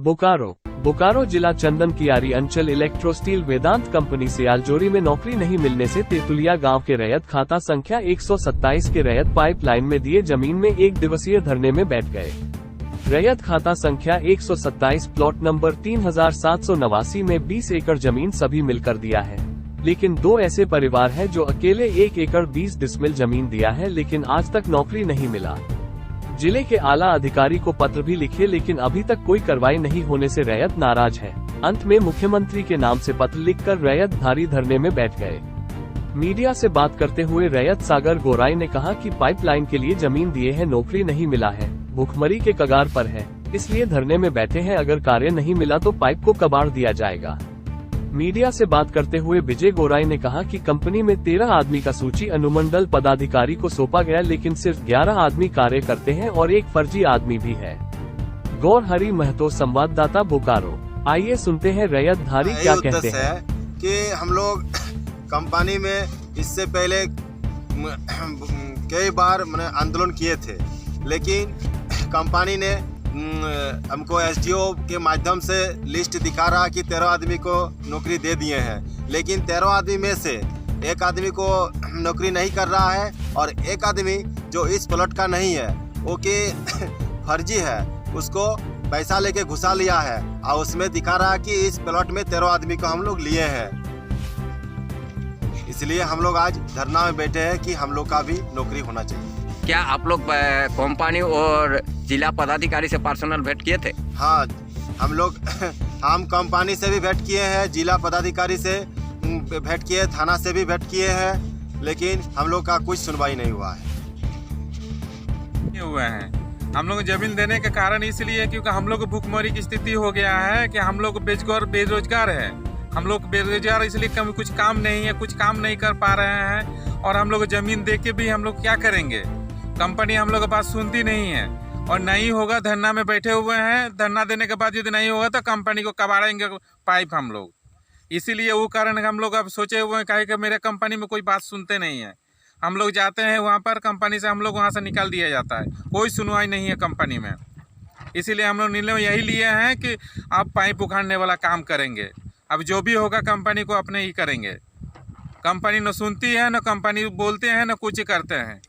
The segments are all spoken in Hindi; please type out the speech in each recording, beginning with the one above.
बोकारो जिला चंदन कियारी अंचल इलेक्ट्रो स्टील वेदांत कंपनी से आलजोरी में नौकरी नहीं मिलने से तेतुलिया गांव के रैयत खाता संख्या 127 के रैयत पाइपलाइन में दिए जमीन में 1 दिवसीय धरने में बैठ गए। रैयत खाता संख्या 127 प्लॉट नंबर 3789 में 20 एकड़ जमीन सभी मिलकर दिया है, लेकिन 2 ऐसे परिवार हैं जो अकेले 1 एकड़ 20 डिसमिल जमीन दिया है, लेकिन आज तक नौकरी नहीं मिला। जिले के आला अधिकारी को पत्र भी लिखे, लेकिन अभी तक कोई कार्रवाई नहीं होने से रैयत नाराज है। अंत में मुख्यमंत्री के नाम से पत्र लिखकर रैयत धारी धरने में बैठ गए। मीडिया से बात करते हुए रैयत सागर गोराई ने कहा कि पाइपलाइन के लिए जमीन दिए हैं, नौकरी नहीं मिला है, भूखमरी के कगार पर है, इसलिए धरने में बैठे हैं। अगर कार्य नहीं मिला तो पाइप को कबाड़ दिया जाएगा। मीडिया से बात करते हुए विजय गोराई ने कहा कि कंपनी में 13 आदमी का सूची अनुमंडल पदाधिकारी को सौंपा गया, लेकिन सिर्फ 11 आदमी कार्य करते हैं और एक फर्जी आदमी भी है। गौर हरि महतो, संवाददाता बोकारो। आइए सुनते हैं रैयत धारी क्या कहते हैं। कि हम लोग कंपनी में इससे पहले कई बार आंदोलन किए थे, लेकिन कंपनी ने हमको एसडीओ के माध्यम से लिस्ट दिखा रहा कि 13 आदमी को नौकरी दे दिए हैं, लेकिन 13 आदमी में से एक आदमी को नौकरी नहीं कर रहा है और एक आदमी जो इस प्लॉट का नहीं है वो कि फर्जी है, उसको पैसा लेके घुसा लिया है और उसमें दिखा रहा कि इस प्लॉट में 13 आदमी को हम लोग लिए हैं। इसलिए हम लोग आज धरना में बैठे हैं कि हम लोग का भी नौकरी होना चाहिए। क्या आप लोग कंपनी और जिला पदाधिकारी से पर्सनल भेंट किए थे? हाँ, हम कंपनी से भी भेंट किए हैं, जिला पदाधिकारी से भेंट किए, थाना से भी भेंट किए हैं, लेकिन हम लोग का कुछ सुनवाई नहीं हुआ है। हम लोग जमीन देने के कारण इसलिए क्योंकि हम लोग भूखमरी की स्थिति हो गया है कि हम लोग बेरोजगार है। हम लोग बेरोजगार इसलिए कुछ काम नहीं है, कुछ काम नहीं कर पा रहे हैं और हम लोग जमीन दे के भी हम लोग क्या करेंगे। कंपनी हम लोग की बात सुनती नहीं है और नहीं होगा, धरना में बैठे हुए हैं। धरना देने के बाद यदि नहीं होगा तो कंपनी को कबाड़ेंगे पाइप हम लोग। इसीलिए वो कारण हम लोग अब सोचे हुए हैं कहे कि मेरे कंपनी में कोई बात सुनते नहीं है। हम लोग जाते हैं वहाँ पर, कंपनी से हम लोग वहाँ से निकाल दिया जाता है, कोई सुनवाई नहीं है कंपनी में। इसीलिए हम लोग निर्णय यही लिए हैं कि आप पाइप उखाड़ने वाला काम करेंगे। अब जो भी होगा कंपनी को अपने ही करेंगे। कंपनी न सुनती है, न कंपनी बोलते हैं, न कुछ करते हैं।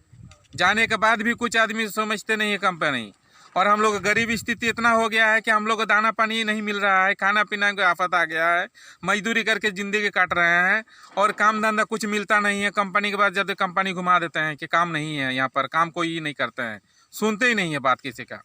जाने के बाद भी कुछ आदमी समझते नहीं है कंपनी। और हम लोग गरीब स्थिति इतना हो गया है कि हम लोग को दाना पानी नहीं मिल रहा है, खाना पीना का आफत आ गया है, मजदूरी करके ज़िंदगी काट रहे हैं और काम धंधा कुछ मिलता नहीं है। कंपनी के बाद जब कंपनी घुमा देते हैं कि काम नहीं है, यहाँ पर काम कोई नहीं करते हैं, सुनते ही नहीं है बात किसी का।